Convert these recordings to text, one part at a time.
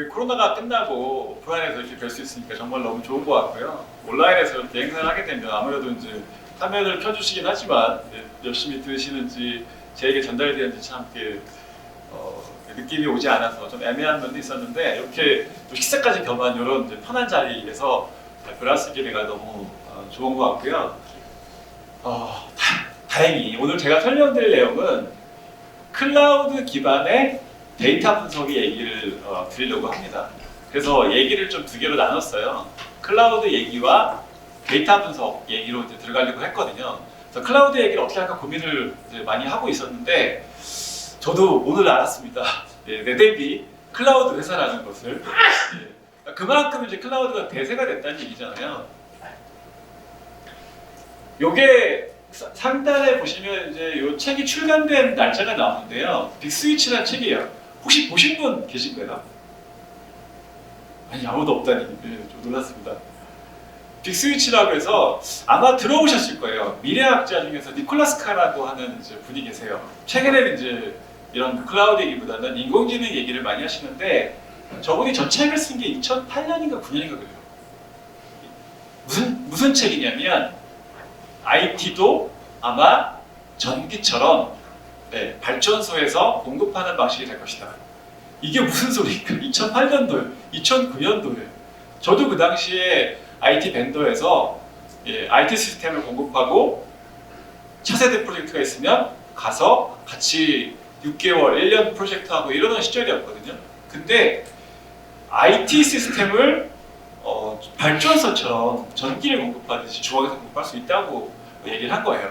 그 코로나가 끝나고 오프라인에서 이렇게 뵐 수 있으니까 정말 너무 좋은 것 같고요. 온라인에서 이렇게 행사를 하게 되면 아무래도 이제 화면을 켜주시긴 하지만 열심히 들으시는지 제에게 전달이 되는지 참 이렇게 느낌이 오지 않아서 좀 애매한 면도 있었는데 이렇게 또 식사까지 겸한 이런 이제 편한 자리에서 발표를 할 수 있게 돼가 너무 좋은 것 같고요. 다행히 오늘 제가 설명드릴 내용은 클라우드 기반의 데이터 분석의 얘기를 드리려고 합니다. 그래서 얘기를 좀 두 개로 나눴어요. 클라우드 얘기와 데이터 분석 얘기로 이제 들어가려고 했거든요. 그래서 클라우드 얘기를 어떻게 할까 고민을 이제 많이 하고 있었는데 저도 오늘 알았습니다. 네데비 클라우드 회사라는 것을. 그만큼 이제 클라우드가 대세가 됐다는 얘기잖아요. 요게 상단에 보시면 이제 요 책이 출간된 날짜가 나오는데요. 빅스위치라는 책이에요. 혹시 보신 분 계신가요? 아니 아무도 없다니 좀 놀랐습니다. 빅스위치라고 해서 아마 들어보셨을 거예요. 미래학자 중에서 니콜라스 카라고 하는 이제 분이 계세요. 최근에는 이제 이런 클라우드 얘기보다는 인공지능 얘기를 많이 하시는데 저분이 저 책을 쓴 게 2008년인가 9년인가 그래요. 무슨 책이냐면 IT도 아마 전기처럼 발전소에서 공급하는 방식이 될 것이다. 이게 무슨 소리입니까? 2008년도에, 2009년도에. 저도 그 당시에 IT 벤더에서 IT 시스템을 공급하고 차세대 프로젝트가 있으면 가서 같이 6개월, 1년 프로젝트하고 이러던 시절이었거든요. 근데 IT 시스템을 발전소처럼 전기를 공급하듯이 중앙에서 공급할 수 있다고 얘기를 한 거예요.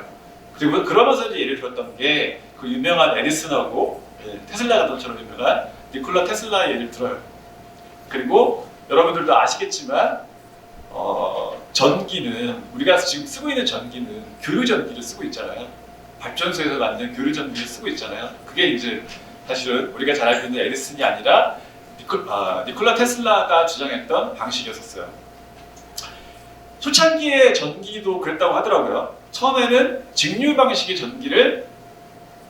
그리고 그러면서 이제 예를 들었던 게 그 유명한 에디슨하고 테슬라 자동차로 유명한 니콜라 테슬라의 예를 들어요. 그리고 여러분들도 아시겠지만 전기는 우리가 지금 쓰고 있는 전기는 교류 전기를 쓰고 있잖아요. 발전소에서 만든 교류 전기를 쓰고 있잖아요. 그게 이제 사실은 우리가 잘 알고 있는 에디슨이 아니라 니콜라 테슬라가 주장했던 방식이었어요. 초창기의 전기도 그랬다고 하더라고요. 처음에는 직류 방식의 전기를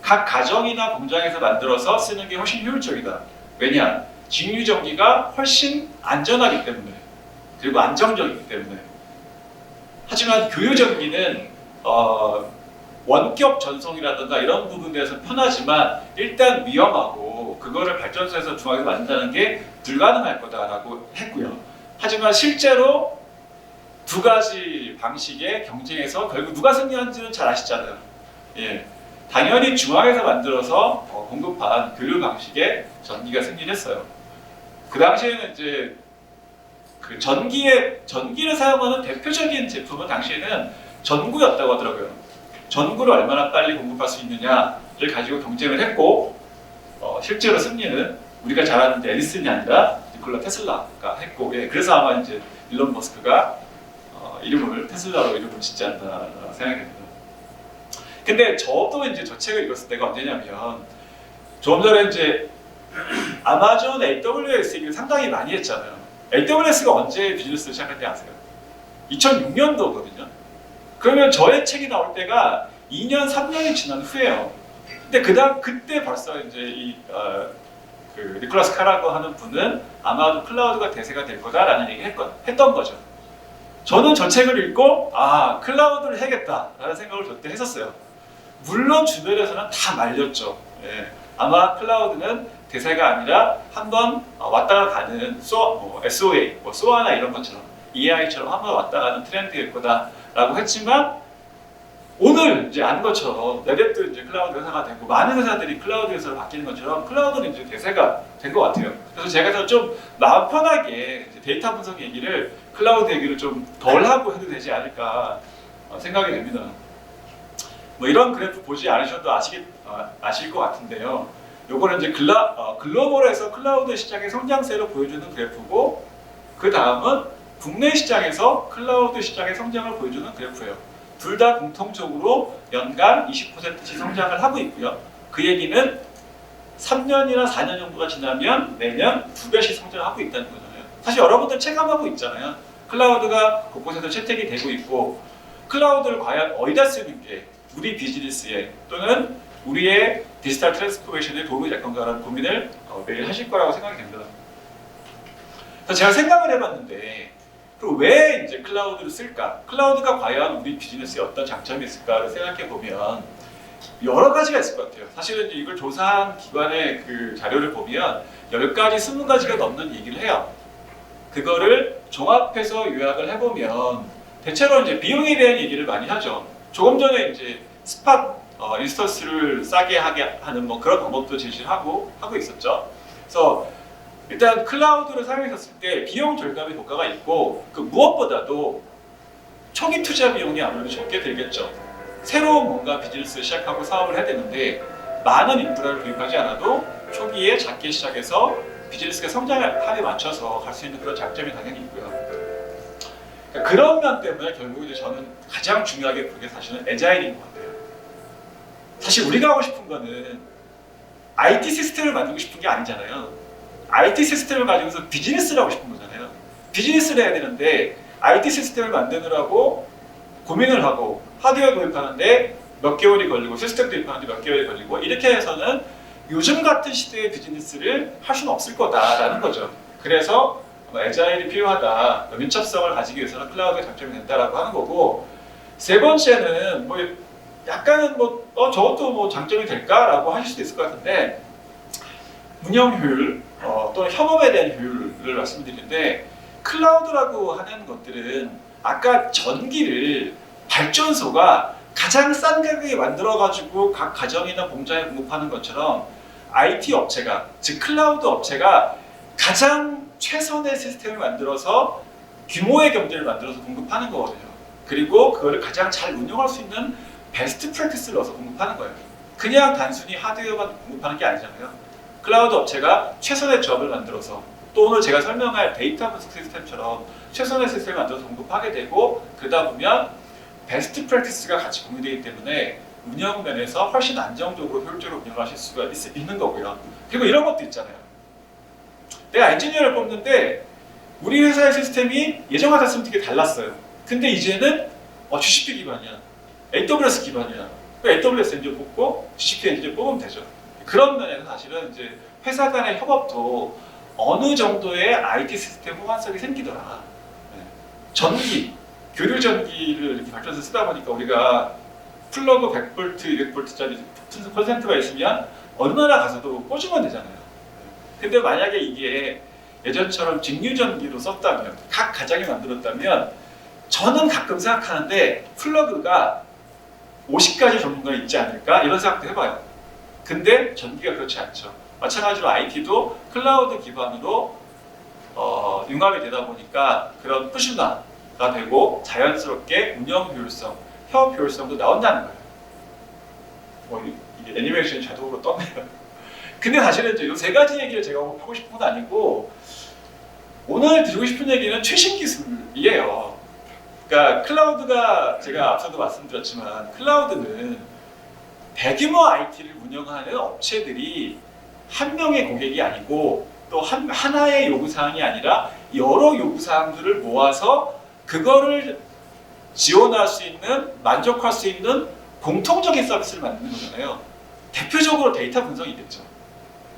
각 가정이나 공장에서 만들어서 쓰는 게 훨씬 효율적이다. 왜냐? 직류 전기가 훨씬 안전하기 때문에 그리고 안정적이기 때문에. 하지만 교류 전기는 원격 전송이라든가 이런 부분에서 편하지만 일단 위험하고 그거를 발전소에서 중앙에서 만든다는 게 불가능할 거다라고 했고요. 하지만 실제로 두 가지 방식의 경쟁에서 결국 누가 승리한지는 잘 아시잖아요. 당연히 중앙에서 만들어서 공급한 교류 방식의 전기가 승리를 했어요. 그 당시에는 이제 그 전기를 사용하는 대표적인 제품은 당시에는 전구였다고 하더라고요. 전구를 얼마나 빨리 공급할 수 있느냐를 가지고 경쟁을 했고 실제로 승리는 우리가 잘 아는 에디슨이 아니라 니콜라 테슬라가 했고 그래서 아마 이제 일론 머스크가 이름을 테슬라로 이름을 짓지 않나 생각이 됩니다. 근데 저도 이제 저 책을 읽었을 때가 언제냐면 조금 전에 이제 아마존 AWS 얘기를 상당히 많이 했잖아요. AWS가 언제 비즈니스를 시작할 때 아세요? 2006년도거든요. 그러면 저의 책이 나올 때가 2년, 3년이 지난 후예요. 근데 그때 벌써 이제 그 니콜라스 카라고 하는 분은 아마도 클라우드가 대세가 될 거다라는 얘기를 했던 거죠. 저는 저 책을 읽고 클라우드를 해야겠다라는 생각을 그때 했었어요. 물론 주변에서는 다 말렸죠. 아마 클라우드는 대세가 아니라 한번 왔다가 가는 SOA, SOA나 이런 것처럼 EI처럼 한번 왔다 가는 트렌드일 거다라고 했지만 오늘 이제 아는 것처럼 네댓도 이제 클라우드 회사가 되고 많은 회사들이 클라우드 회사로 바뀌는 것처럼 클라우드는 이제 대세가 된 것 같아요. 그래서 제가 좀 마음 편하게 데이터 분석 얘기를 클라우드 얘기를 좀 덜 하고 해도 되지 않을까 생각이 됩니다. 뭐 이런 그래프 보지 않으셔도 아실 것 같은데요. 요거는 이제 글로벌에서 클라우드 시장의 성장세를 보여주는 그래프고 그 다음은 국내 시장에서 클라우드 시장의 성장을 보여주는 그래프예요. 둘 다 공통적으로 연간 20%씩 성장을 하고 있고요. 그 얘기는 3년이나 4년 정도가 지나면 매년 2배씩 성장하고 있다는 거잖아요. 사실 여러분들 체감하고 있잖아요. 클라우드가 곳곳에서 채택이 되고 있고 클라우드를 과연 어디다 쓰는 게 우리 비즈니스에 또는 우리의 디지털 트랜스포메이션에 도움이 될 건가라는 고민을 매일 하실 거라고 생각이 됩니다. 그래서 제가 생각을 해봤는데 그럼 왜 이제 클라우드를 쓸까? 클라우드가 과연 우리 비즈니스에 어떤 장점이 있을까를 생각해 보면 여러 가지가 있을 것 같아요. 사실은 이제 이걸 조사한 기관의 그 자료를 보면 10가지, 20가지가 넘는 얘기를 해요. 그거를 종합해서 요약을 해보면 대체로 이제 비용에 대한 얘기를 많이 하죠. 조금 전에 이제 스팟 인스턴스를 싸게 하게 하는 뭐 그런 방법도 제시를 하고 있었죠. 그래서 일단 클라우드를 사용했을 때 비용 절감의 효과가 있고 그 무엇보다도 초기 투자 비용이 아무래도 적게 들겠죠. 새로운 뭔가 비즈니스를 시작하고 사업을 해야 되는데 많은 인프라를 도입하지 않아도 초기에 작게 시작해서 비즈니스가 성장하에 맞춰서 갈 수 있는 그런 장점이 당연히 있고요. 그러니까 그런 면 때문에 결국 이제 저는 가장 중요하게 보는 게 사실은 애자일인 것 같아요. 사실 우리가 하고 싶은 거는 IT 시스템을 만들고 싶은 게 아니잖아요. IT 시스템을 가지고서 비즈니스를 하고 싶은 거잖아요. 비즈니스를 해야 되는데 IT 시스템을 만드느라고 고민을 하고 하드웨어 도입하는데 몇 개월이 걸리고 시스템 도입하는데 몇 개월이 걸리고 이렇게 해서는 요즘 같은 시대의 비즈니스를 할 수는 없을 거다라는 거죠. 그래서 애자일이 필요하다, 민첩성을 가지기 위해서는 클라우드가 장점이 된다라고 하는 거고, 세 번째는 뭐 약간은 저것도 뭐 장점이 될까라고 하실 수도 있을 것 같은데 운영 효율 또는 협업에 대한 효율을 말씀드리는데 클라우드라고 하는 것들은 아까 전기를 발전소가 가장 싼 가격에 만들어가지고 각 가정이나 공장에 공급하는 것처럼 IT 업체가, 즉 클라우드 업체가 가장 최선의 시스템을 만들어서 규모의 경제를 만들어서 공급하는 거거든요. 그리고 그거를 가장 잘 운영할 수 있는 베스트 프랙티스를 넣어서 공급하는 거예요. 그냥 단순히 하드웨어만 공급하는 게 아니잖아요. 클라우드 업체가 최선의 조합을 만들어서 또 오늘 제가 설명할 데이터 분석 시스템처럼 최선의 시스템을 만들어서 공급하게 되고 그러다 보면 베스트 프랙티스가 같이 공유되기 때문에 운영 면에서 훨씬 안정적으로 효율적으로 운영하실 수가 있는 거고요. 그리고 이런 것도 있잖아요. 내가 엔지니어를 뽑는데 우리 회사의 시스템이 예전 같았으면 되게 달랐어요. 근데 이제는 GCP 기반이야. AWS 기반이야. AWS 엔지니어 뽑고 GCP 엔지니어 뽑으면 되죠. 그런 면에서 사실은 이제 회사 간의 협업도 어느 정도의 IT 시스템 호환성이 생기더라. 전기, 교류 전기를 이렇게 발전해서 쓰다 보니까 우리가 플러그 100V, 200V짜리 콘센트가 있으면 어느 나라 가서도 꽂으면 되잖아요. 근데 만약에 이게 예전처럼 직류전기로 썼다면, 각 가정이 만들었다면 저는 가끔 생각하는데 플러그가 50가지 종류가 있지 않을까? 이런 생각도 해봐요. 근데 전기가 그렇지 않죠. 마찬가지로 IT도 클라우드 기반으로 융합이 되다 보니까 그런 푸시화가 되고 자연스럽게 운영 효율성, 협업 효율성도 나온다는 거예요. 이게 애니메이션이 자동으로 떴네요. 근데 사실은 이 세 가지 얘기를 제가 하고 싶은 건 아니고 오늘 드리고 싶은 얘기는 최신 기술이에요. 그러니까 클라우드가 제가 앞서도 말씀드렸지만 클라우드는 대규모 IT를 운영하는 업체들이 한 명의 고객이 아니고 또 하나의 요구사항이 아니라 여러 요구사항들을 모아서 그거를 지원할 수 있는, 만족할 수 있는 공통적인 서비스를 만드는 거잖아요. 대표적으로 데이터 분석이겠죠.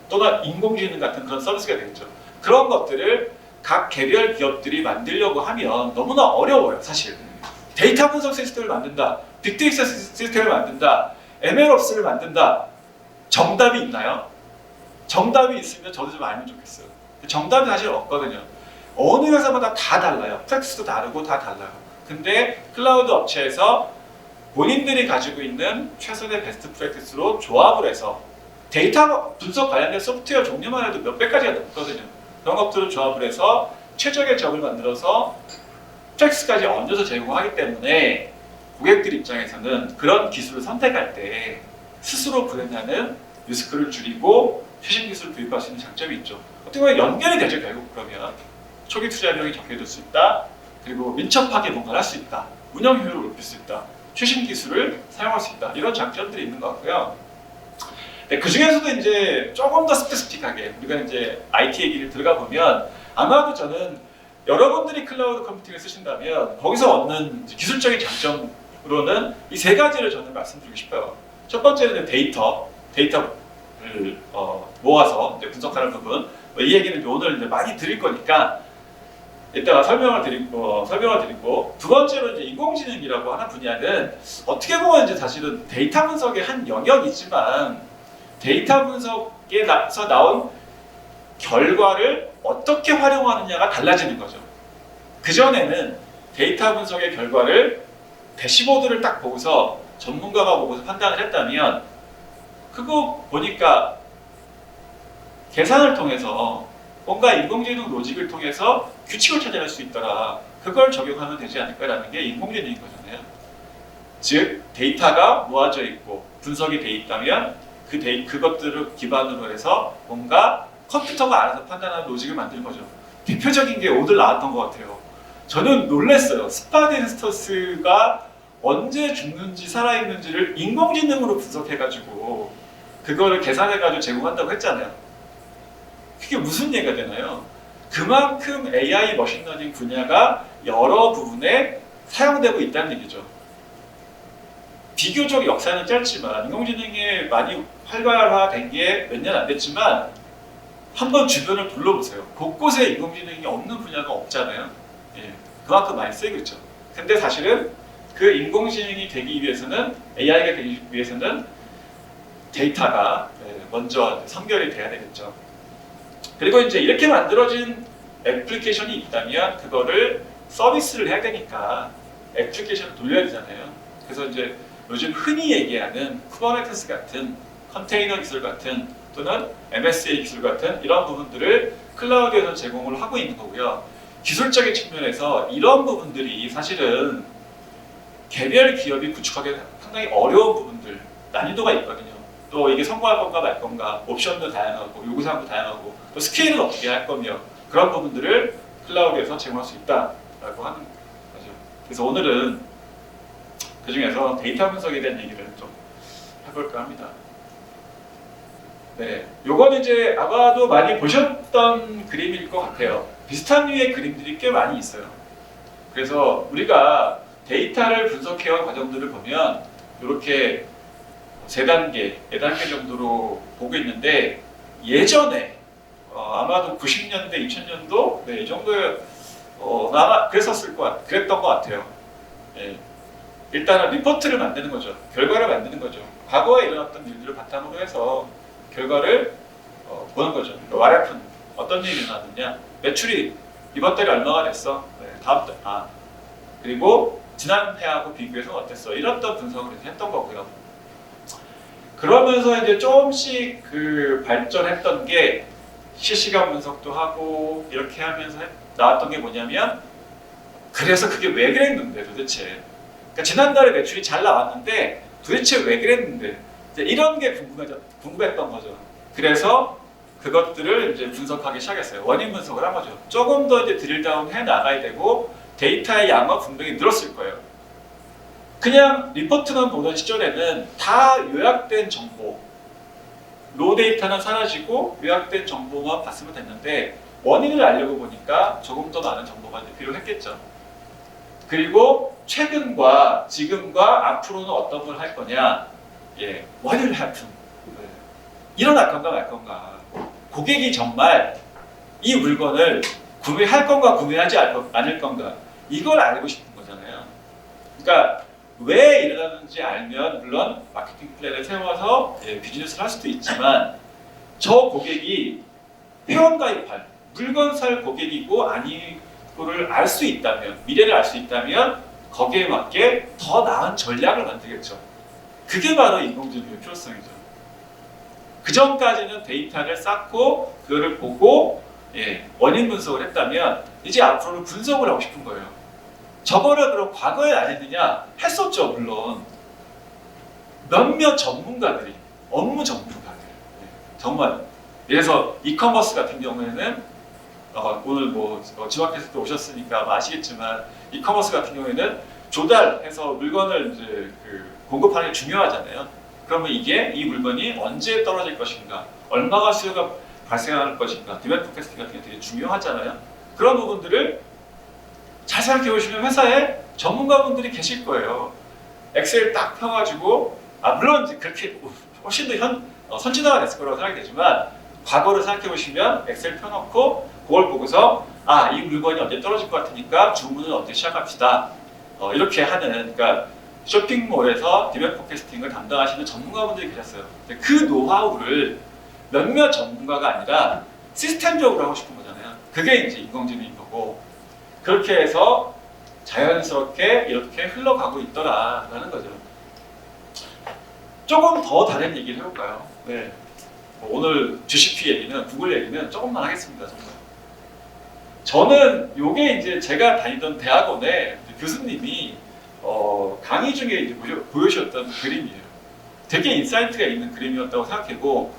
또는 인공지능 같은 그런 서비스가 되겠죠. 그런 것들을 각 개별 기업들이 만들려고 하면 너무나 어려워요, 사실. 데이터 분석 시스템을 만든다, 빅데이터 시스템을 만든다, MLOps를 만든다. 정답이 있나요? 정답이 있으면 저도 좀 알면 좋겠어요. 정답이 사실 없거든요. 어느 회사마다 다 달라요. 프랙티스도 다르고 다 달라요. 근데 클라우드 업체에서 본인들이 가지고 있는 최선의 베스트 프랙티스로 조합을 해서 데이터 분석 관련된 소프트웨어 종류만 해도 몇백 가지가 넘거든요. 그런 것들을 조합을 해서 최적의 적을 만들어서 프랙티스까지 얹어서 제공하기 때문에 고객들 입장에서는 그런 기술을 선택할 때 스스로 불행하는 리스크를 줄이고 최신 기술을 도입할 수 있는 장점이 있죠. 어떻게 보면 연결이 되죠. 결국 그러면 초기 투자 비용이 적게 들 수 있다. 그리고 민첩하게 뭔가를 할 수 있다. 운영 효율을 높일 수 있다. 최신 기술을 사용할 수 있다. 이런 장점들이 있는 것 같고요. 네, 그 중에서도 이제 조금 더 스페시픽하게 우리가 이제 IT 얘기를 들어가 보면 아마도 저는 여러분들이 클라우드 컴퓨팅을 쓰신다면 거기서 얻는 기술적인 장점으로는 이 세 가지를 저는 말씀드리고 싶어요. 첫 번째는 데이터를 모아서 이제 분석하는 부분. 이 얘기는 오늘 이제 많이 드릴 거니까 이따가 설명을 드리고 두 번째로 이제 인공지능이라고 하는 분야는 어떻게 보면 이제 사실은 데이터 분석의 한 영역이지만 데이터 분석에서 나온 결과를 어떻게 활용하느냐가 달라지는 거죠. 그전에는 데이터 분석의 결과를 대시보드를 딱 보고서 전문가가 보고서 판단을 했다면 그거 보니까 계산을 통해서 뭔가 인공지능 로직을 통해서 규칙을 찾아낼 수 있더라. 그걸 적용하면 되지 않을까라는 게 인공지능인 거잖아요. 즉 데이터가 모아져 있고 분석이 돼 있다면 그것들을 기반으로 해서 뭔가 컴퓨터가 알아서 판단하는 로직을 만드는 거죠. 대표적인 게 오늘 나왔던 것 같아요. 저는 놀랐어요. 스파덴스터스가 언제 죽는지 살아있는지를 인공지능으로 분석해가지고 그거를 계산해가지고 제공한다고 했잖아요. 그게 무슨 얘기가 되나요? 그만큼 AI 머신러닝 분야가 여러 부분에 사용되고 있다는 얘기죠. 비교적 역사는 짧지만 인공지능이 많이 활발화된 게 몇 년 안 됐지만 한번 주변을 둘러보세요. 곳곳에 인공지능이 없는 분야가 없잖아요. 예, 그만큼 많이 쓰이고 있죠. 근데 사실은 그 인공지능이 되기 위해서는 AI가 되기 위해서는 데이터가 먼저 선결이 돼야 되겠죠. 그리고 이제 이렇게 만들어진 애플리케이션이 있다면 그거를 서비스를 해야 되니까 애플리케이션을 돌려야 되잖아요. 그래서 이제 요즘 흔히 얘기하는 쿠버네티스 같은 컨테이너 기술 같은 또는 MSA 기술 같은 이런 부분들을 클라우드에서 제공을 하고 있는 거고요. 기술적인 측면에서 이런 부분들이 사실은 개별 기업이 구축하기 상당히 어려운 부분들, 난이도가 있거든요. 또 이게 성공할 건가 말 건가, 옵션도 다양하고 요구사항도 다양하고 또 스케일은 어떻게 할 거며 그런 부분들을 클라우드에서 제공할 수 있다라고 하는 거죠. 그래서 오늘은 그 중에서 데이터 분석에 대한 얘기를 좀 해볼까 합니다. 네, 요건 이제 아마도 많이 보셨던 그림일 것 같아요. 비슷한 류의 그림들이 꽤 많이 있어요. 그래서 우리가 데이터를 분석해온 과정들을 보면 이렇게 3단계, 4단계 정도로 보고 있는데 예전에 아마도 90년대, 2000년도 이 정도에 아마 그랬던 것 같아요. 예. 일단은 리포트를 만드는 거죠. 결과를 만드는 거죠. 과거에 일어났던 일들을 바탕으로 해서 결과를 보는 거죠. 와레픈 어떤 일이 일어났느냐, 매출이 이번 달에 얼마가 됐어, 다음 달, 그리고 지난 해하고 비교해서 어땠어, 이랬던 분석을 했던 거고요. 그러면서 이제 조금씩 그 발전했던 게 실시간 분석도 하고 이렇게 하면서 나왔던 게 뭐냐면, 그래서 그게 왜 그랬는데 도대체, 그러니까 지난달에 매출이 잘 나왔는데 도대체 왜 그랬는데, 이제 이런 게 궁금했던 거죠. 그래서 그것들을 이제 분석하기 시작했어요. 원인 분석을 한 거죠. 조금 더 이제 드릴다운 해 나가야 되고 데이터의 양은 분명히 늘었을 거예요. 그냥 리포트만 보던 시절에는 다 요약된 정보, 로 데이터는 사라지고 요약된 정보만 봤으면 됐는데 원인을 알려고 보니까 조금 더 많은 정보가 필요했겠죠. 그리고 최근과 지금과 앞으로는 어떤 걸 할 거냐, 원인을 할품, 일어날 건가 말 건가, 고객이 정말 이 물건을 구매할 건가 구매하지 않을 건가, 이걸 알고 싶은 거잖아요. 그러니까 왜 일어나는지 알면 물론 마케팅 플랜을 세워서 비즈니스를 할 수도 있지만, 저 고객이 회원가입할, 물건 살 고객이고 아니고를 알 수 있다면, 미래를 알 수 있다면 거기에 맞게 더 나은 전략을 만들겠죠. 그게 바로 인공지능의 필요성이죠. 그 전까지는 데이터를 쌓고 그거를 보고 원인 분석을 했다면 이제 앞으로는 분석을 하고 싶은 거예요. 저거를 그럼 과거에 안 했느냐? 했었죠, 물론. 몇몇 전문가들이, 업무 전문가들, 정말. 그래서 이커머스 같은 경우에는 오늘 뭐 지마켓에도 오셨으니까 아시겠지만, 이커머스 같은 경우에는 조달해서 물건을 이제 공급하는 게 중요하잖아요. 그러면 이 물건이 언제 떨어질 것인가, 얼마가 수요가 발생할 것인가, 디맨드 포캐스팅 같은 게 되게 중요하잖아요. 그런 부분들을 잘 생각해 보시면 회사에 전문가분들이 계실 거예요. 엑셀 딱 펴가지고, 물론 이제 그렇게 훨씬 더 선진화가 됐을 거라고 생각이 되지만, 과거를 생각해 보시면 엑셀 펴놓고 그걸 보고서 이 물건이 언제 떨어질 것 같으니까 주문을 언제 시작합시다. 이렇게 하는, 그러니까 쇼핑몰에서 디맨드 포캐스팅을 담당하시는 전문가분들이 계셨어요. 근데 그 노하우를 몇몇 전문가가 아니라 시스템적으로 하고 싶은 거잖아요. 그게 이제 인공지능인 거고, 그렇게 해서 자연스럽게 이렇게 흘러가고 있더라라는 거죠. 조금 더 다른 얘기를 해볼까요? 네. 오늘 GCP 얘기는, 구글 얘기는 조금만 하겠습니다. 정말. 저는 요게 이제 제가 다니던 대학원에 교수님이 강의 중에 이제 보여주셨던 그림이에요. 되게 인사이트가 있는 그림이었다고 생각하고,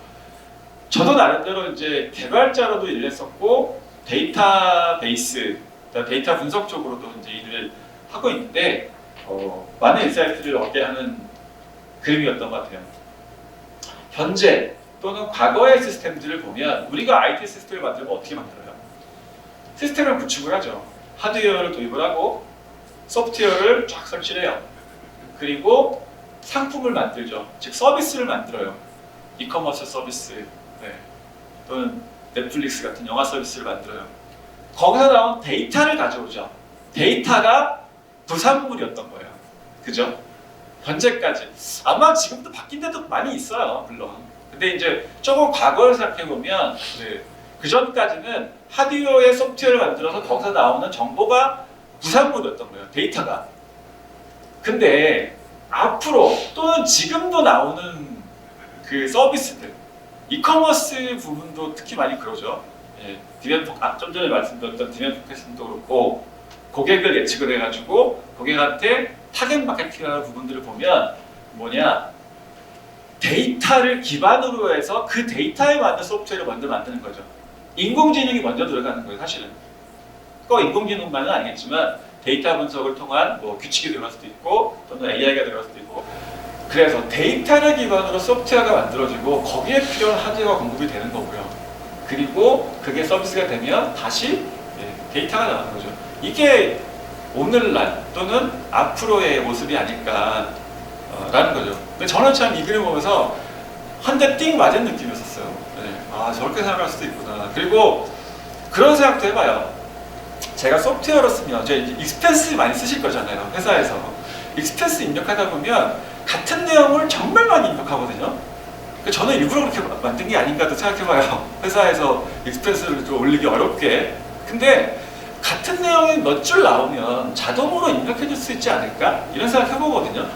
저도 나름대로 이제 개발자로도 일을 했었고, 데이터베이스, 데이터 분석 쪽으로도 이제 일을 하고 있는데, 많은 인사이트를 얻게 하는 그림이었던 것 같아요. 현재 또는 과거의 시스템들을 보면, 우리가 IT 시스템을 만들면 어떻게 만들어요? 시스템을 구축을 하죠. 하드웨어를 도입을 하고 소프트웨어를 쫙 설치를 해요. 그리고 상품을 만들죠. 즉 서비스를 만들어요. 이커머스 서비스, 또는 넷플릭스 같은 영화 서비스를 만들어요. 거기서 나온 데이터를 가져오죠. 데이터가 부산물이었던 거예요. 그죠? 현재까지. 아마 지금도 바뀐 데도 많이 있어요. 물론. 근데 이제 조금 과거를 생각해보면 그 전까지는 하드웨어에 소프트웨어를 만들어서 거기서 나오는 정보가 부산물이었던 거예요. 데이터가. 근데 앞으로 또는 지금도 나오는 그 서비스들, 이커머스 부분도 특히 많이 그러죠. 좀 전에 말씀드렸던 디맨드 포캐스팅도 그렇고, 고객을 예측을 해가지고 고객한테 타겟 마케팅하는 부분들을 보면 뭐냐, 데이터를 기반으로 해서 그 데이터에 맞는 소프트웨어를 먼저 만드는 거죠. 인공지능이 먼저 들어가는 거예요, 사실은. 꼭 인공지능만은 아니겠지만 데이터 분석을 통한 규칙이 들어갈 수도 있고 또는 AI가 들어갈 수도 있고, 그래서 데이터를 기반으로 소프트웨어가 만들어지고 거기에 필요한 하드웨어가 공급이 되는 거고요. 그리고 그게 서비스가 되면 다시 데이터가 나오는 거죠. 이게 오늘날 또는 앞으로의 모습이 아닐까 라는 거죠. 근데 저는 참 이 그림 보면서 한 대 띵 맞은 느낌이었어요. 저렇게 생각할 수도 있구나. 그리고 그런 생각도 해봐요. 제가 소프트웨어로 쓰면 이제 익스펜스 많이 쓰실 거잖아요. 회사에서 익스펜스 입력하다 보면 같은 내용을 정말 많이 입력하거든요. 저는 일부러 그렇게 만든 게 아닌가도 생각해봐요. 회사에서 익스펜스를 좀 올리기 어렵게. 근데 같은 내용이 몇 줄 나오면 자동으로 입력해줄 수 있지 않을까? 이런 생각 해보거든요.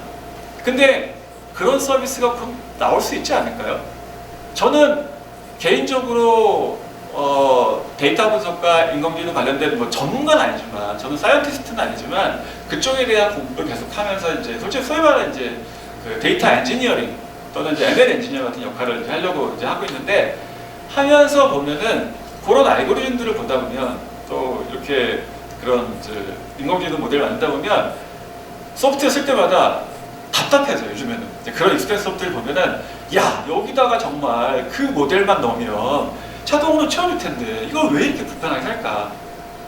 근데 그런 서비스가 곧 나올 수 있지 않을까요? 저는 개인적으로 데이터 분석과 인공지능 관련된 전문가는 아니지만, 저는 사이언티스트는 아니지만 그쪽에 대한 공부를 계속하면서 이제 솔직히 소위 말하는 이제 그 데이터 엔지니어링 또는 이제 ML 엔지니어 같은 역할을 이제 하려고 이제 하고 있는데, 하면서 보면은 그런 알고리즘들을 보다 보면 또 이렇게 그런 이제 인공지능 모델을 만들다 보면 소프트웨어 쓸 때마다 답답해져요. 요즘에는 그런 익스펜스 소프트웨어를 보면은 여기다가 정말 그 모델만 넣으면 자동으로 채워질 텐데 이걸 왜 이렇게 불편하게 할까?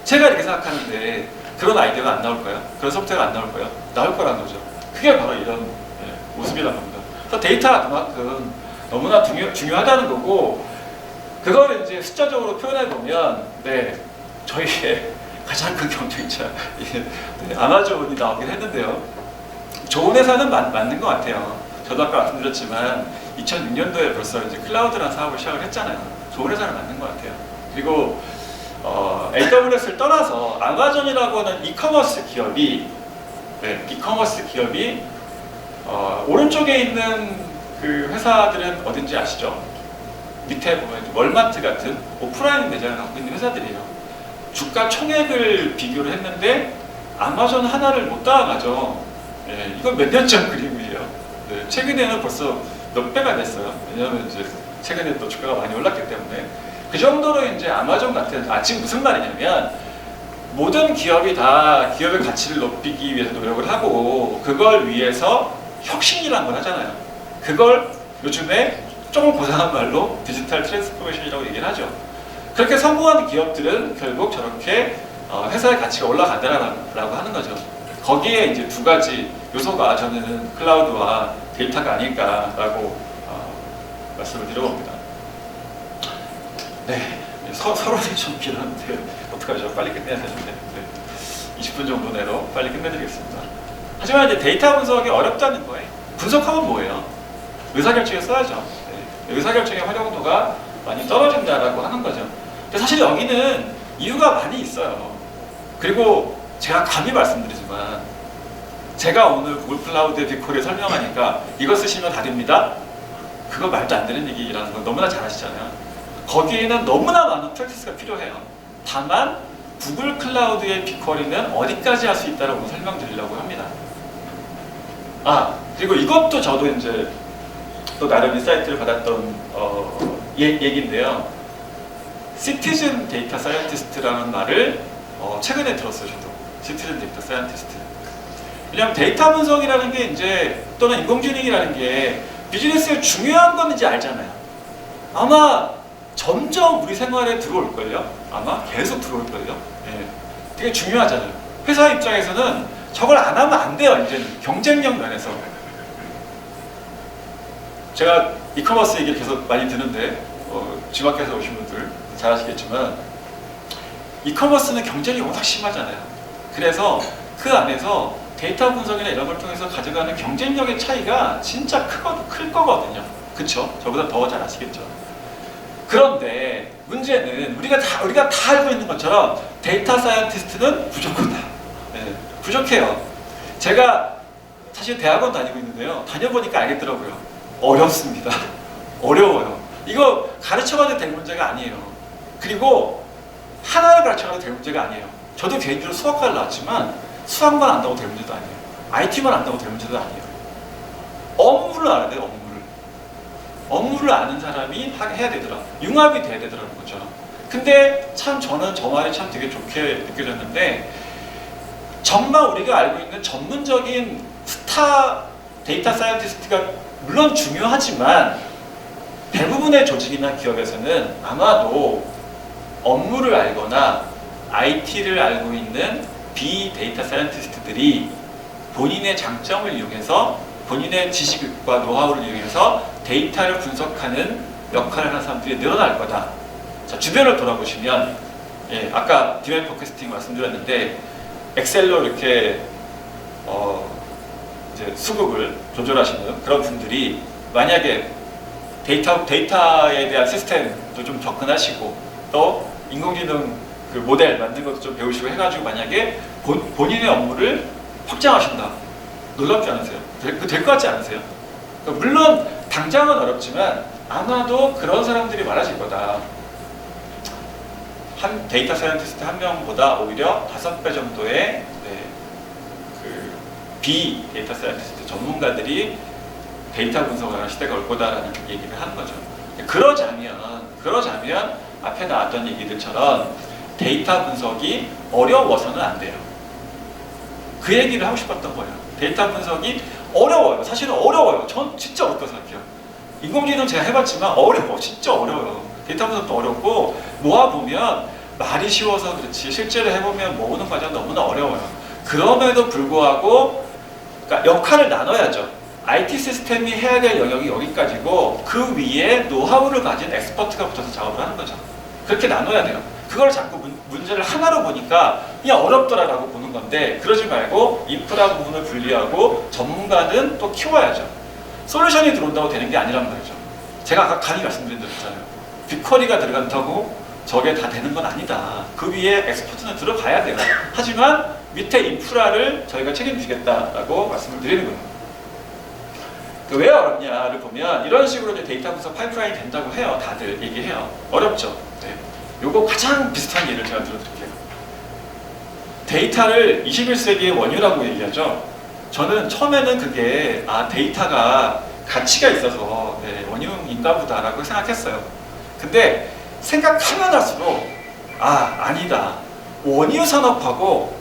제가 이렇게 생각하는데 그런 아이디어가 안 나올까요? 그런 소프트웨어가 안 나올까요? 나올 거라는 거죠. 그게 바로 이런 모습이라는 겁니다. 그래서 데이터가 그만큼 너무나 중요하다는 거고, 그걸 이제 숫자적으로 표현해 보면 저희의 가장 큰 경쟁자 아마존이 나오긴 했는데요. 좋은 회사는 맞는 것 같아요. 저도 아까 말씀드렸지만 2006년도에 벌써 이제 클라우드라는 사업을 시작을 했잖아요. 좋은 회사는 맞는 것 같아요. 그리고 AWS를 떠나서 아마존이라고 하는 이커머스 기업이 오른쪽에 있는 그 회사들은 어딘지 아시죠? 밑에 보면 월마트 같은 오프라인 매장을 갖고 있는 회사들이에요. 주가 총액을 비교를 했는데 아마존 하나를 못 따라가죠. 이건 몇 년 전 그림이에요. 최근에는 벌써 몇 배가 됐어요. 왜냐하면 이제 최근에 또 주가가 많이 올랐기 때문에. 그 정도로 이제 아마존 같은, 지금 무슨 말이냐면 모든 기업이 다 기업의 가치를 높이기 위해서 노력을 하고 그걸 위해서 혁신이라는 걸 하잖아요. 그걸 요즘에 조금 고상한 말로 디지털 트랜스포메이션이라고 얘기를 하죠. 그렇게 성공한 기업들은 결국 저렇게 회사의 가치가 올라간다라고 하는 거죠. 거기에 이제 두 가지 요소가 저는 클라우드와 데이터가 아닐까라고 말씀을 드려봅니다. 서론이 좀 길었는데 어떡하죠? 빨리 끝내야 되는데. 네. 20분 정도 내로 빨리 끝내드리겠습니다. 하지만 이제 데이터 분석이 어렵다는 거예요. 분석하면 뭐예요? 의사결정에 써야죠. 네. 의사결정의 활용도가 많이 떨어진다라고 하는 거죠. 근데 사실 여기는 이유가 많이 있어요. 그리고 제가 감히 말씀드리지만 제가 오늘 구글 클라우드 빅쿼리 설명하니까 이거 쓰시면 다 됩니다. 그거 말도 안 되는 얘기라는 건 너무나 잘 아시잖아요. 거기에는 너무나 많은 프랙티스가 필요해요. 다만 구글 클라우드의 빅쿼리는 어디까지 할 수 있다라고 설명드리려고 합니다. 그리고 이것도 저도 이제 또 나름 인사이트를 받았던 얘기인데요. 시티즌 데이터 사이언티스트라는 말을 최근에 들었어요. 저도 시티즌 데이터 사이언티스트. 왜냐하면 데이터 분석이라는 게 이제 또는 인공지능이라는 게 비즈니스에 중요한 건 이제 알잖아요. 아마 점점 우리 생활에 들어올걸요? 아마 계속 들어올걸요? 네. 되게 중요하잖아요. 회사 입장에서는 저걸 안 하면 안 돼요. 이제는 경쟁력 면에서. 제가 이커머스 얘기를 계속 많이 듣는데 지마켓에서 오신 분들 잘 아시겠지만 이커머스는 경쟁이 워낙 심하잖아요. 그래서 그 안에서 데이터 분석이나 이런 걸 통해서 가져가는 경쟁력의 차이가 진짜 클 거거든요. 그쵸? 저보다 더 잘 아시겠죠. 그런데 문제는 우리가 다 알고 있는 것처럼 데이터 사이언티스트는 부족하다. 네, 부족해요. 제가 사실 대학원 다니고 있는데요. 다녀보니까 알겠더라고요. 어렵습니다. 어려워요. 이거 가르쳐가도 될 문제가 아니에요. 그리고 하나를 가르쳐가도 될 문제가 아니에요. 저도 개인적으로 수학과를 나왔지만 수학만 안다고 될 문제도 아니에요. IT만 안다고 될 문제도 아니에요. 업무를 알아야 돼요. 업무를 아는 사람이 해야 되더라. 융합이 돼야 되더라는 거죠. 근데 참 저는 저 말이 참 되게 좋게 느껴졌는데 정말 우리가 알고 있는 전문적인 스타 데이터 사이언티스트가 물론 중요하지만 대부분의 조직이나 기업에서는 아마도 업무를 알거나 IT를 알고 있는 비데이터 사이언티스트들이 본인의 장점을 이용해서 본인의 지식과 노하우를 이용해서 데이터를 분석하는 역할을 하는 사람들이 늘어날 거다. 자, 주변을 돌아보시면 아까 디마인드 포캐스팅 말씀드렸는데 엑셀로 이렇게 이제 수급을 조절하시는 그런 분들이 만약에 데이터에 대한 시스템도 좀 접근하시고 또 인공지능 그 모델 만든 것도 좀 배우시고 해가지고 만약에 본인의 업무를 확장하신다. 놀랍지 않으세요? 될 것 같지 않으세요? 그러니까 물론 당장은 어렵지만 아마도 그런 사람들이 많아질 거다. 한 데이터 사이언티스트 한 명보다 오히려 5배 정도의 그 비데이터 사이언티스트 전문가들이 데이터 분석을 하는 시대가 올 거다라는 얘기를 하는 거죠. 그러자면 앞에 나왔던 얘기들처럼 데이터 분석이 어려워서는 안 돼요. 그 얘기를 하고 싶었던 거예요. 데이터 분석이 어려워요. 사실은 어려워요. 전 진짜 어렵다고 생각해요. 인공지능 제가 해봤지만 어려워. 진짜 어려워요. 데이터 분석도 어렵고 모아보면 말이 쉬워서 그렇지 실제로 해보면 모으는 과정 너무나 어려워요. 그럼에도 불구하고 그러니까 역할을 나눠야죠. IT 시스템이 해야 될 영역이 여기까지고 그 위에 노하우를 가진 엑스퍼트가 붙어서 작업을 하는 거죠. 그렇게 나눠야 돼요. 그걸 자꾸 문제를 하나로 보니까 그냥 어렵더라라고 보는 건데 그러지 말고 인프라 부분을 분리하고 전문가는 또 키워야죠. 솔루션이 들어온다고 되는 게 아니란 말이죠. 제가 아까 간이 말씀드린 적 있잖아요. 빅쿼리가 들어간다고 저게 다 되는 건 아니다. 그 위에 엑스퍼트는 들어가야 돼요. 하지만 밑에 인프라를 저희가 책임지겠다라고 말씀을 드리는 거예요. 왜 어렵냐를 보면 이런 식으로 이제 데이터 분석 파이프라인이 된다고 해요. 다들 얘기해요. 어렵죠. 네. 요거 가장 비슷한 예를 제가 들어드릴게요. 데이터를 21세기의 원유라고 얘기하죠. 저는 처음에는 그게 데이터가 가치가 있어서 원유인가 보다라고 생각했어요. 근데 생각하면 할수록 아니다. 원유 산업하고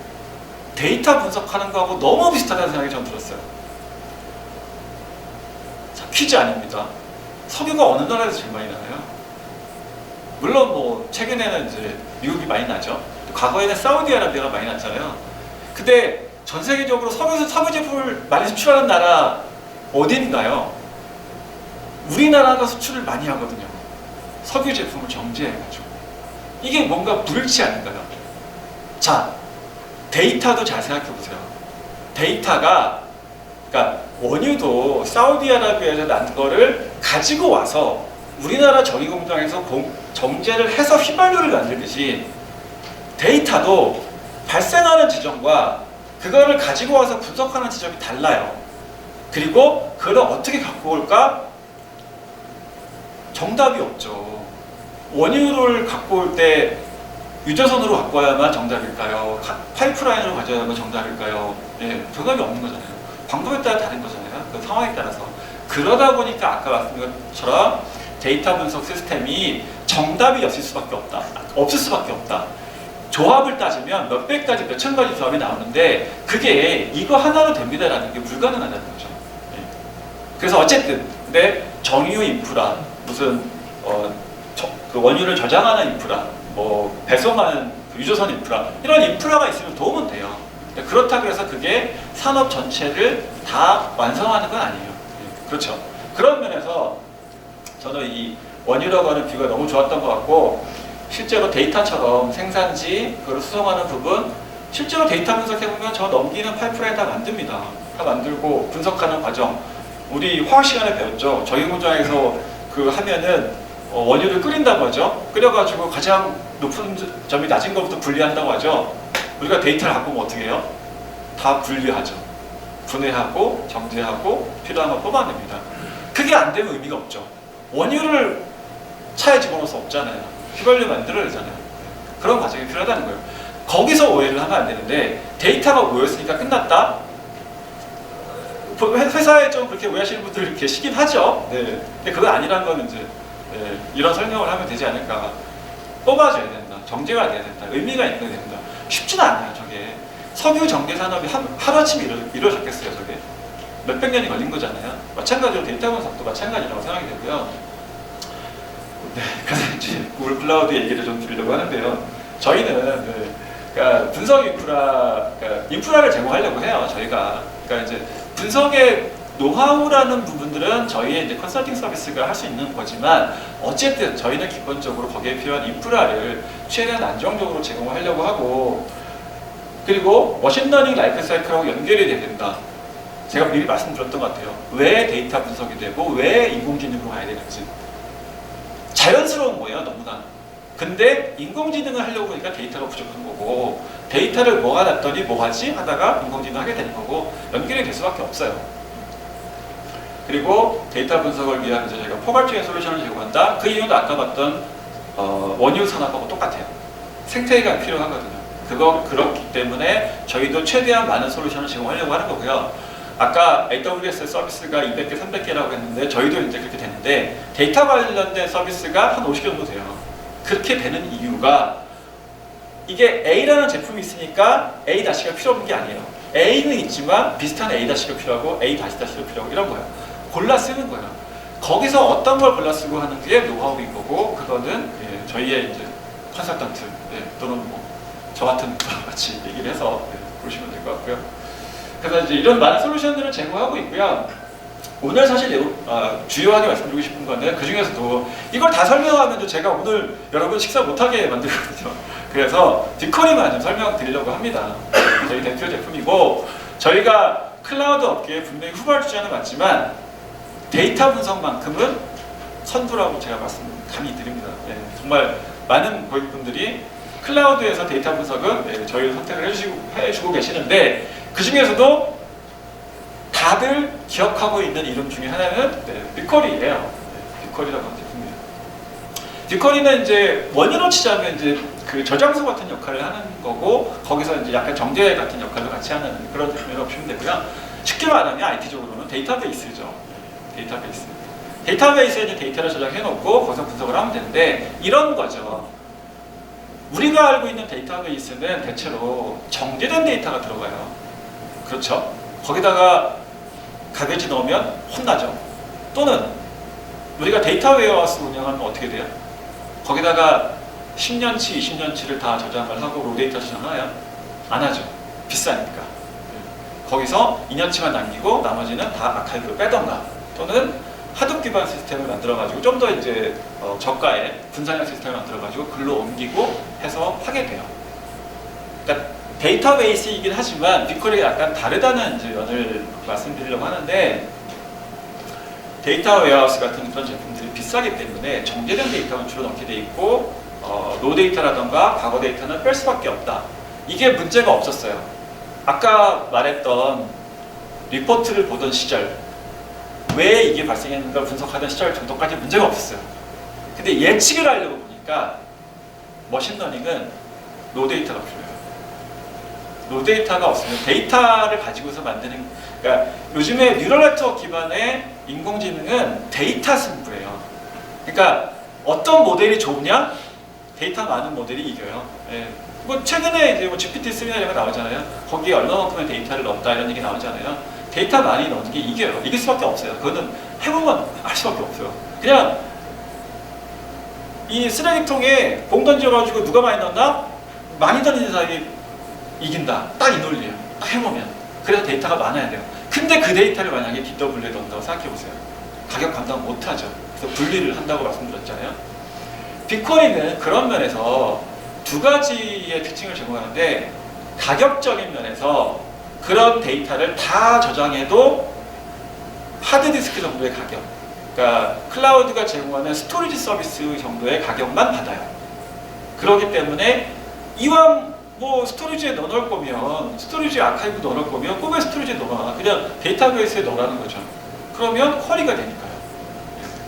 데이터 분석하는 거하고 너무 비슷하다는 생각이 전 들었어요. 자, 퀴즈 아닙니다. 석유가 어느 나라에서 제일 많이 나나요? 물론 뭐 최근에는 이제 미국이 많이 나죠. 과거에는 사우디아라비아가 많이 났잖아요. 근데 전 세계적으로 석유 제품을 많이 수출하는 나라 어딘가요? 우리나라가 수출을 많이 하거든요. 석유 제품을 정제해가지고. 이게 뭔가 불일치 아닌가요? 자, 데이터도 잘 생각해 보세요. 데이터가, 그러니까 원유도 사우디아라비아에서 난 거를 가지고 와서 우리나라 정유공장에서 정제를 해서 휘발유를 만들듯이 데이터도 발생하는 지점과 그거를 가지고 와서 분석하는 지점이 달라요. 그리고 그걸 어떻게 갖고 올까? 정답이 없죠. 원유를 갖고 올 때 유조선으로 갖고 와야만 정답일까요? 파이프라인으로 가져야만 정답일까요? 예, 정답이 없는 거잖아요. 방법에 따라 다른 거잖아요. 그 상황에 따라서. 그러다 보니까 아까 말씀드린 것처럼 데이터 분석 시스템이 정답이 없을 수밖에 없다. 조합을 따지면 몇백 가지, 몇천 가지 조합이 나오는데 그게 이거 하나로 됩니다라는 게 불가능하다는 거죠. 예. 그래서 어쨌든 근데 정유 인프라, 무슨 그 원유를 저장하는 인프라, 뭐 배송하는 유조선 인프라, 이런 인프라가 있으면 도움은 돼요. 그렇다고 해서 그게 산업 전체를 다 완성하는 건 아니에요. 예. 그렇죠. 그런 면에서 저는 이 원유라고 하는 비유가 너무 좋았던 것 같고, 실제로 데이터처럼 생산지, 그걸 수송하는 부분, 실제로 데이터 분석해보면 저 넘기는 파이프라인 다 만듭니다. 다 만들고 분석하는 과정. 우리 화학 시간에 배웠죠. 정유공장에서 그 하면은 원유를 끓인다고 하죠. 끓여가지고 가장 높은 점이 낮은 것부터 분리한다고 하죠. 우리가 데이터를 갖고 오면 어떻게 해요? 다 분리하죠. 분해하고 정제하고 필요한 거 뽑아냅니다. 그게 안 되면 의미가 없죠. 원유를 차에 집어넣을 수 없잖아요. 휘발유 만들어야 되잖아요. 그런 과정이 필요하다는 거예요. 거기서 오해를 하면 안 되는데, 데이터가 모였으니까 끝났다? 회사에 좀 그렇게 오해하시는 분들 계시긴 하죠. 네. 근데 그거 아니라는 거는 이제 이런 설명을 하면 되지 않을까. 뽑아줘야 된다. 정제가 돼야 된다. 의미가 있는 된다. 쉽지는 않아요. 저게 석유 정제 산업이 하루아침에 이루어졌겠어요. 저게 몇백 년이 걸린 거잖아요. 마찬가지로 데이터 분석도 마찬가지라고 생각이 되고요. 네, 그래서 이제 구글 클라우드 얘기를 좀 드리려고 하는데요. 저희는 그러니까 분석 인프라를 제공하려고 해요. 저희가 그러니까 이제 분석의 노하우라는 부분들은 저희의 이제 컨설팅 서비스가 할 수 있는 거지만, 어쨌든 저희는 기본적으로 거기에 필요한 인프라를 최대한 안정적으로 제공하려고 하고, 그리고 머신러닝 라이프 사이클하고 연결이 돼야 된다. 제가 미리 말씀드렸던 것 같아요. 왜 데이터 분석이 되고 왜 인공지능으로 가야 되는지. 자연스러운 거예요, 너무나. 근데 인공지능을 하려고 하니까 데이터가 부족한 거고, 데이터를 뭐가 났더니 뭐 하지? 하다가 인공지능 하게 되는 거고, 연결이 될 수밖에 없어요. 그리고 데이터 분석을 위한 저희가 포괄적인 솔루션을 제공한다. 그 이유도 아까 봤던 원유 산업하고 똑같아요. 생태계가 필요하거든요. 그렇기 때문에 저희도 최대한 많은 솔루션을 제공하려고 하는 거고요. 아까 AWS 서비스가 200개, 300개라고 했는데 저희도 이제 그렇게 되는데, 데이터 관련된 서비스가 한 50개 정도 돼요. 그렇게 되는 이유가, 이게 A라는 제품이 있으니까 A-가 필요 없는 게 아니에요. A는 있지만 비슷한 A-가 필요하고 A-가 필요하고 이런 거예요. 골라 쓰는 거예요. 거기서 어떤 걸 골라 쓰고 하는 게 노하우인 거고, 그거는 저희의 이제 컨설턴트 또는 뭐 저 같은 같이 얘기를 해서 보시면 될 것 같고요. 그래서 이제 이런 많은 솔루션들을 제공하고 있고요. 오늘 사실 주요하게 말씀드리고 싶은 거는, 그 중에서도 이걸 다 설명하면 제가 오늘 여러분 식사 못하게 만들거든요. 그래서 디코리만 좀 설명드리려고 합니다. 저희 대표 제품이고, 저희가 클라우드 업계에 분명히 후발주자는 맞지만 데이터 분석만큼은 선두라고 제가 말씀 감히 드립니다. 정말 많은 고객분들이 클라우드에서 데이터 분석은 저희를 선택을 해주고 계시는데, 그 중에서도 다들 기억하고 있는 이름 중에 하나는 빅쿼리예요. 빅쿼리라고 하는 제품이에요. 빅쿼리는 이제 원유로 치자면 이제 그 저장소 같은 역할을 하는 거고, 거기서 이제 약간 정제 같은 역할을 같이 하는 그런 제품이라고 보시면 되고요. 쉽게 말하면 IT적으로는 데이터베이스죠. 데이터베이스에 이제 데이터를 저장해 놓고 거기서 분석을 하면 되는데, 이런 거죠. 우리가 알고 있는 데이터베이스는 대체로 정제된 데이터가 들어가요. 그렇죠? 거기다가 가베지 넣으면 혼나죠. 또는 우리가 데이터 웨어하우스 운영하면 어떻게 돼요? 거기다가 10년치, 20년치를 다 저장을 하고 롤데이터 저장하나요? 안 하죠. 비싸니까. 거기서 2년치만 남기고 나머지는 다 아카이브로 빼던가, 또는 하드 기반 시스템을 만들어가지고 좀 더 이제 저가의 분산형 시스템을 만들어가지고 글로 옮기고 해서 하게 돼요. 그러니까 데이터베이스이긴 하지만 빅쿼리가 약간 다르다는 이제 면을 말씀드리려고 하는데, 데이터 웨어하우스 같은 그런 제품들이 비싸기 때문에 정제된 데이터만 주로 넣게 돼 있고 노 데이터라던가 과거 데이터는 뺄 수밖에 없다. 이게 문제가 없었어요. 아까 말했던 리포트를 보던 시절, 왜 이게 발생했는가 분석하던 시절 정도까지 문제가 없었어요. 근데 예측을 하려고 보니까 머신러닝은 노 데이터가 필요해요. 노 데이터가 없으면 데이터를 가지고서 만드는, 그러니까 요즘에 뉴럴 네트워크 기반의 인공지능은 데이터 승부예요. 그러니까 어떤 모델이 좋으냐? 데이터 많은 모델이 이겨요. 예. 뭐 최근에 이제 뭐 GPT-3나 이런 거 나오잖아요. 거기에 얼마만큼의 데이터를 넣었다 이런 얘기 나오잖아요. 데이터 많이 넣는 게 이겨요. 이길 수밖에 없어요. 그거는 해보면 알 수밖에 없어요. 그냥 이 쓰레기통에 봉 던져가지고 누가 많이 넣었나? 많이 던지는 사람이 이긴다. 딱 이 논리예요. 딱 해보면. 그래서 데이터가 많아야 돼요. 근데 그 데이터를 만약에 DW에 넣는다고 생각해보세요. 가격 감당 못하죠. 그래서 분리를 한다고 말씀드렸잖아요. 빅쿼리는 그런 면에서 두 가지의 특징을 제공하는데, 가격적인 면에서 그런 데이터를 다 저장해도 하드디스크 정도의 가격, 그러니까 클라우드가 제공하는 스토리지 서비스 정도의 가격만 받아요. 그렇기 때문에 이왕 뭐 스토리지에 넣어놓을 거면, 스토리지 아카이브 넣어놓을 거면 꼭 왜 스토리지에 넣어놔? 그냥 데이터베이스에 넣으라는 거죠. 그러면 쿼리가 되니까요.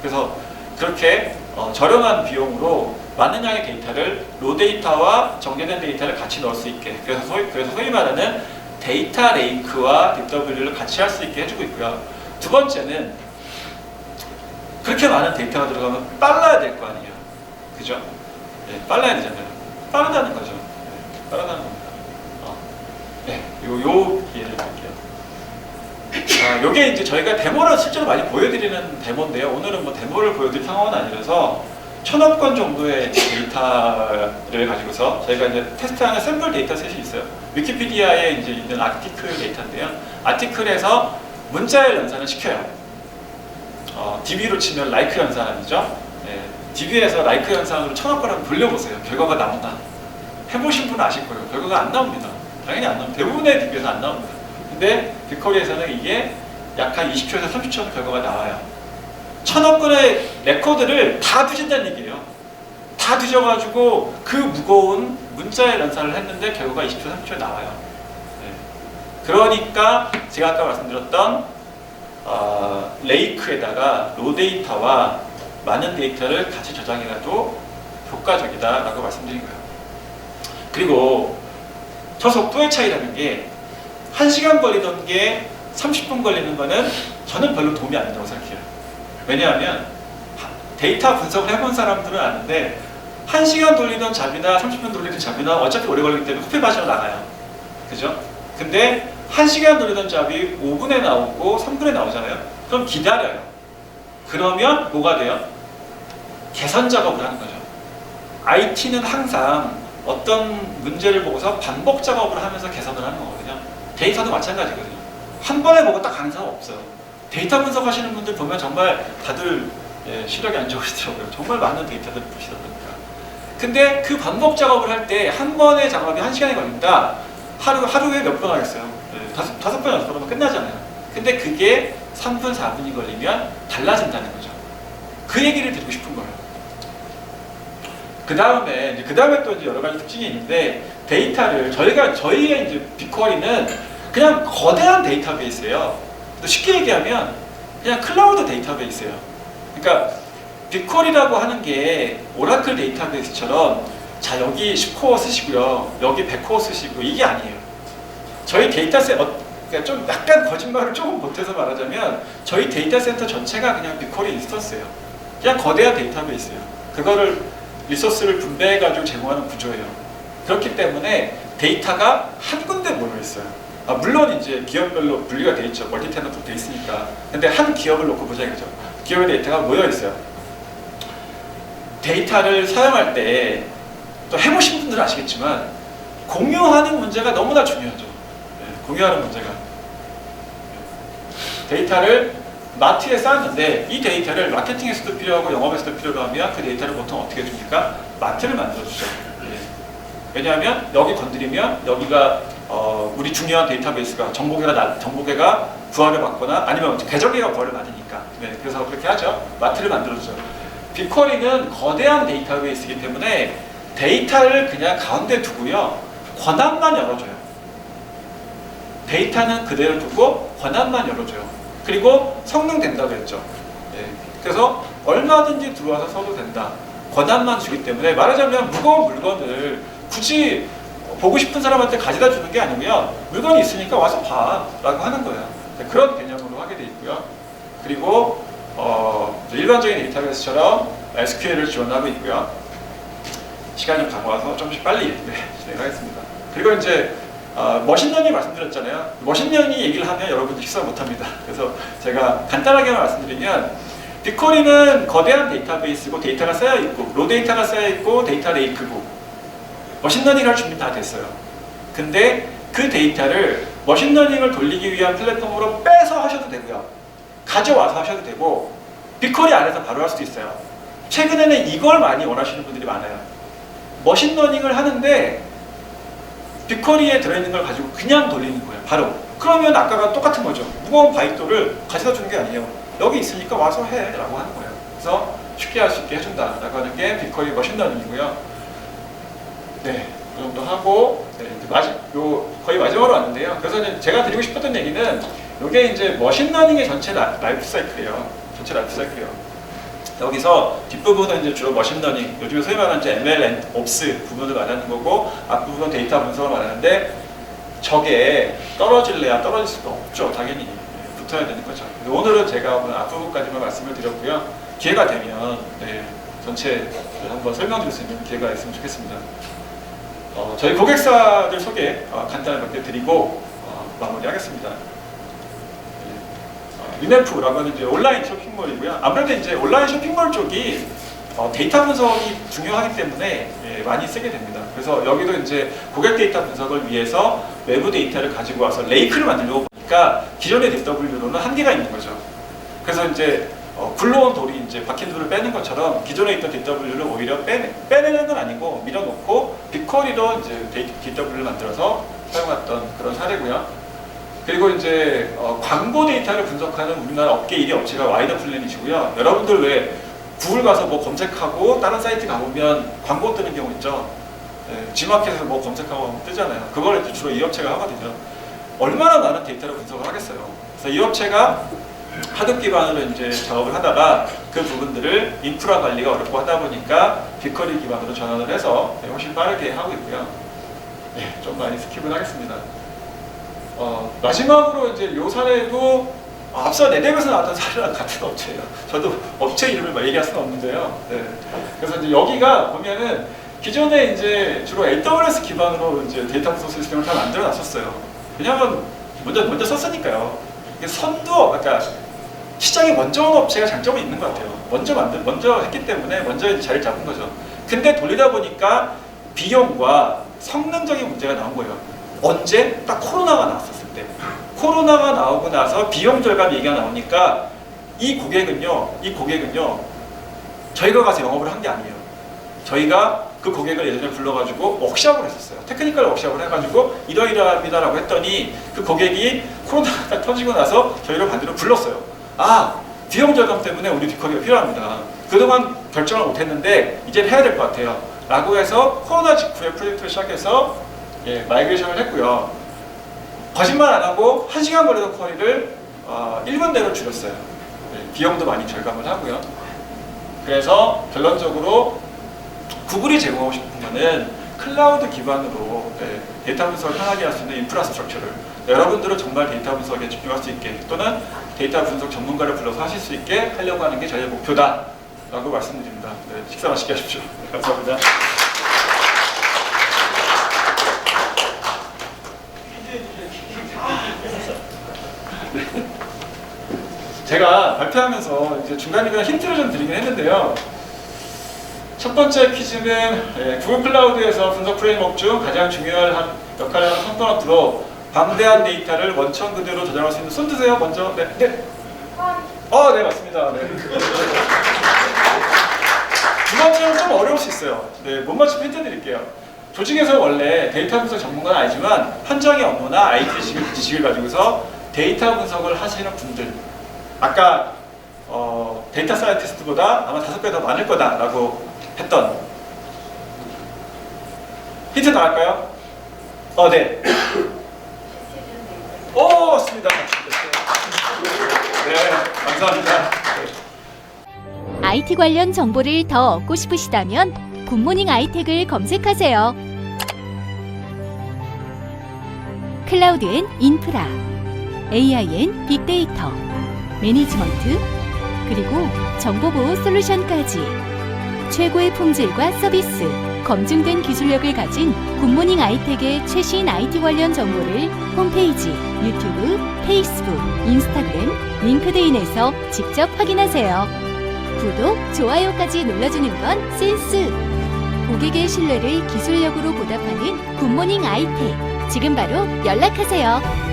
그래서 그렇게 저렴한 비용으로 많은 양의 데이터를 로 데이터와 정제된 데이터를 같이 넣을 수 있게, 그래서 소위 말하는 데이터 레이크와 DW를 같이 할 수 있게 해주고 있고요. 두 번째는 그렇게 많은 데이터가 들어가면 빨라야 될 거 아니에요. 그죠? 네, 빨라야 되잖아요. 빠르다는 거죠. 네, 빠르다는 겁니다. 네, 요 예를 들게요. 요게 이제 저희가 데모를 실제로 많이 보여드리는 데모인데요. 오늘은 뭐 데모를 보여드릴 상황은 아니라서 1000억 건 정도의 데이터를 가지고서 저희가 이제 테스트하는 샘플 데이터셋이 있어요. 위키피디아에 이제 있는 아티클 데이터인데요. 아티클에서 문자열 연산을 시켜요. DB로 치면 라이크 연산이죠. 네, DB에서 라이크 연산으로 1000억 건을 돌려보세요. 결과가 나오나? 해보신 분은 아실 거예요. 결과가 안 나옵니다. 당연히 안 나옵니다. 대부분의 DB에서 안 나옵니다. 근데 빅쿼리에서는 이게 약 한 20초에서 30초 결과가 나와요. 1000억 건의 레코드를 다 뒤진다는 얘기예요. 다 뒤져가지고 그 무거운 문자의 연산을 했는데 결과가 20초, 30초에 나와요. 네. 그러니까 제가 아까 말씀드렸던 레이크에다가 로 데이터와 많은 데이터를 같이 저장해가도 효과적이다라고 말씀드린 거예요. 그리고 저 속도의 차이라는 게 1시간 걸리던 게 30분 걸리는 거는 저는 별로 도움이 안 된다고 생각해요. 왜냐하면 데이터 분석을 해본 사람들은 아는데 1시간 돌리던 잡이나 30분 돌리던 잡이나 어차피 오래 걸리기 때문에 커피 마시러 나가요. 그죠? 근데 1시간 돌리던 잡이 5분에 나오고 3분에 나오잖아요. 그럼 기다려요. 그러면 뭐가 돼요? 개선 작업을 하는 거죠. IT는 항상 어떤 문제를 보고서 반복 작업을 하면서 개선을 하는 거거든요. 데이터도 마찬가지거든요. 한 번에 보고 딱 가는 사람 없어요. 데이터 분석하시는 분들 보면 정말 다들 시력이 안 좋으시더라고요. 정말 많은 데이터들을 보시다 보니까. 근데 그 반복 작업을 할 때 한 번의 작업이 1시간이 걸린다. 하루에 몇 번 하겠어요? 다섯 번, 6번 하면 끝나잖아요. 근데 그게 3분, 4분이 걸리면 달라진다는 거죠. 그 얘기를 드리고 싶은 거예요. 그 다음에 또 이제 여러 가지 특징이 있는데, 데이터를 저희의 이제 빅쿼리는 그냥 거대한 데이터베이스예요. 쉽게 얘기하면 그냥 클라우드 데이터베이스예요. 그러니까 빅쿼리라고 하는 게 오라클 데이터베이스처럼 자 여기 10코어 쓰시고요, 여기 100코어 쓰시고 이게 아니에요. 저희 그러니까 좀 약간 거짓말을 조금 보태서 말하자면 저희 데이터 센터 전체가 그냥 빅쿼리 인스턴스예요. 그냥 거대한 데이터베이스예요. 그거를 리소스를 분배해가지고 제공하는 구조예요. 그렇기 때문에 데이터가 한 군데 모여있어요. 물론 이제 기업별로 분리가 돼 있죠. 멀티 테너트로 돼 있으니까. 근데 한 기업을 놓고 보자 이거죠. 기업의 데이터가 모여있어요. 데이터를 사용할 때 또 해보신 분들은 아시겠지만 공유하는 문제가 너무나 중요하죠. 공유하는 문제가. 데이터를 마트에 쌓았는데 이 데이터를 마케팅에서도 필요하고 영업에서도 필요로 하면 그 데이터를 보통 어떻게 줍니까? 마트를 만들어주죠. 예. 왜냐하면 여기 건드리면 여기가 우리 중요한 데이터베이스가 정보계가 부하를 받거나 아니면 계정계가 부하를 받으니까. 네, 그래서 그렇게 하죠. 마트를 만들어주죠. 빅쿼리는 거대한 데이터베이스이기 때문에 데이터를 그냥 가운데 두고요. 권한만 열어줘요. 데이터는 그대로 두고 권한만 열어줘요. 그리고 성능된다고 했죠. 네, 그래서 얼마든지 들어와서 써도 된다. 권한만 주기 때문에 말하자면 무거운 물건을 굳이 보고 싶은 사람한테 가져다 주는 게 아니고요. 물건이 있으니까 와서 봐 라고 하는 거예요. 네, 그런 개념으로 하게 돼 있고요. 그리고 일반적인 데이터베이스처럼 SQL을 지원하고 있고요. 시간이 좀 가고와서 좀씩 빨리 진행하겠습니다. 그리고 이제 머신러닝 말씀드렸잖아요. 머신러닝 얘기를 하면 여러분들 식사 못합니다. 그래서 제가 간단하게만 말씀드리면 빅쿼리는 거대한 데이터베이스고 데이터가 쌓여있고 로 데이터가 쌓여있고 데이터 레이크고 머신러닝을 할 준비 다 됐어요. 근데 그 데이터를 머신러닝을 돌리기 위한 플랫폼으로 빼서 하셔도 되고요. 가져와서 하셔도 되고 빅쿼리 안에서 바로 할 수도 있어요. 최근에는 이걸 많이 원하시는 분들이 많아요. 머신러닝을 하는데 빅쿼리에 들어있는 걸 가지고 그냥 돌리는 거예요. 바로. 그러면 아까가 똑같은 거죠. 무거운 바이토를 가져다 주는 게 아니에요. 여기 있으니까 와서 해 라고 하는 거예요. 그래서 쉽게 할 수 있게 해준다 라고 하는 게 빅쿼리 머신러닝이고요. 네, 그 정도 하고 네, 거의 마지막으로 왔는데요. 그래서 제가 드리고 싶었던 얘기는 이게 이제 머신러닝의 전체 라이프 사이클이에요. 전체 라이프 사이클이에요. 여기서 뒷부분은 이제 주로 머신러닝, 요즘에 소위 말하는 이제 ML, OPS 부분을 말하는 거고 앞부분은 데이터 분석을 말하는데 저게 떨어질래야 떨어질 수가 없죠. 당연히 붙어야 되는 거죠. 오늘은 제가 오늘 앞부분까지만 말씀을 드렸고요. 기회가 되면 전체를 한번 설명드릴 수 있는 기회가 있으면 좋겠습니다. 저희 고객사들 소개 간단히 몇 개 드리고 마무리하겠습니다. 유네프라고 하는 이제 온라인 쇼핑몰이고요. 아무래도 이제 온라인 쇼핑몰 쪽이 데이터 분석이 중요하기 때문에 많이 쓰게 됩니다. 그래서 여기도 이제 고객 데이터 분석을 위해서 외부 데이터를 가지고 와서 레이크를 만들려고 보니까 기존의 DW로는 한계가 있는 거죠. 그래서 이제 굴러온 돌이 이제 박힌 돌을 빼는 것처럼 기존에 있던 DW를 오히려 빼내는 건 아니고 밀어놓고 빅쿼리로 이제 DW를 만들어서 사용했던 그런 사례고요. 그리고 이제 광고 데이터를 분석하는 우리나라 업계 1위 업체가 와이더 플랜이시고요. 여러분들 왜 구글 가서 뭐 검색하고 다른 사이트 가보면 광고 뜨는 경우 있죠. G마켓에서 뭐 검색하고 뜨잖아요. 그걸 이제 주로 이 업체가 하거든요. 얼마나 많은 데이터를 분석을 하겠어요. 그래서 이 업체가 하드 기반으로 이제 작업을 하다가 그 부분들을 인프라 관리가 어렵고 하다 보니까 빅쿼리 기반으로 전환을 해서 훨씬 빠르게 하고 있고요. 좀 많이 스킵을 하겠습니다. 마지막으로 이제 요 사례도 앞서 네뎁에서 나왔던 사례랑 같은 업체예요. 저도 업체 이름을 막 얘기할 수는 없는데요. 그래서 이제 여기가 보면은 기존에 이제 주로 AWS 기반으로 이제 데이터 분석 시스템을 다 만들어 놨었어요. 왜냐하면 먼저 썼으니까요. 이게 그러니까 시장에 먼저 온 업체가 장점이 있는 것 같아요. 먼저 했기 때문에 먼저 자리를 잡은 거죠. 근데 돌리다 보니까 비용과 성능적인 문제가 나온 거예요. 언제? 딱 코로나가 나왔었을 때. 코로나가 나오고 나서 비용 절감 얘기가 나오니까 이 고객은요 저희가 가서 영업을 한 게 아니에요. 저희가 그 고객을 예전에 불러가지고 워크샵을 했었어요. 테크니컬 워크샵을 해가지고 이러이러합니다 라고 했더니 그 고객이 코로나가 딱 터지고 나서 저희를 반대로 불렀어요. 비용 절감 때문에 우리 빅쿼리가 필요합니다. 그동안 결정을 못했는데 이제 해야 될 것 같아요 라고 해서 코로나 직후에 프로젝트를 시작해서 마이그레이션을 했고요. 거짓말 안 하고 1시간 걸리던 쿼리를 1분 내로 줄였어요. 비용도 많이 절감을 하고요. 그래서 결론적으로 구글이 제공하고 싶은 거는 클라우드 기반으로 데이터 분석을 편하게 할 수 있는 인프라스트럭처를 여러분들은 정말 데이터 분석에 집중할 수 있게 또는 데이터 분석 전문가를 불러서 하실 수 있게 하려고 하는 게 저희의 목표다 라고 말씀드립니다. 식사 맛있게 하십시오. 감사합니다. 제가 발표하면서 이제 중간에 그냥 힌트를 좀 드리긴 했는데요. 첫 번째 퀴즈는 구글 클라우드에서 분석 프레임워크 중 가장 중요한 역할을 하는 컴포넌트로 방대한 데이터를 원천 그대로 저장할 수 있는 손 드세요. 먼저. 네. 네, 맞습니다. 네. 두 번째는 좀 어려울 수 있어요. 네, 못 맞추면 힌트 드릴게요. 조직에서 원래 데이터 분석 전문가는 아니지만 현장의 업무나 IT 지식을 가지고서 데이터 분석을 하시는 분들, 아까 데이터 사이언티스트보다 아마 5배 더 많을 거다라고 했던, 힌트 나갈까요? 네. 맞습니다. 네, 감사합니다. IT 관련 정보를 더 얻고 싶으시다면 굿모닝 아이텍을 검색하세요. 클라우드 앤 인프라, AI 앤 빅데이터, 매니지먼트, 그리고 정보보호 솔루션까지 최고의 품질과 서비스, 검증된 기술력을 가진 굿모닝 아이텍의 최신 IT 관련 정보를 홈페이지, 유튜브, 페이스북, 인스타그램, 링크드인에서 직접 확인하세요. 구독, 좋아요까지 눌러주는 건 센스! 고객의 신뢰를 기술력으로 보답하는 굿모닝 아이텍. 지금 바로 연락하세요.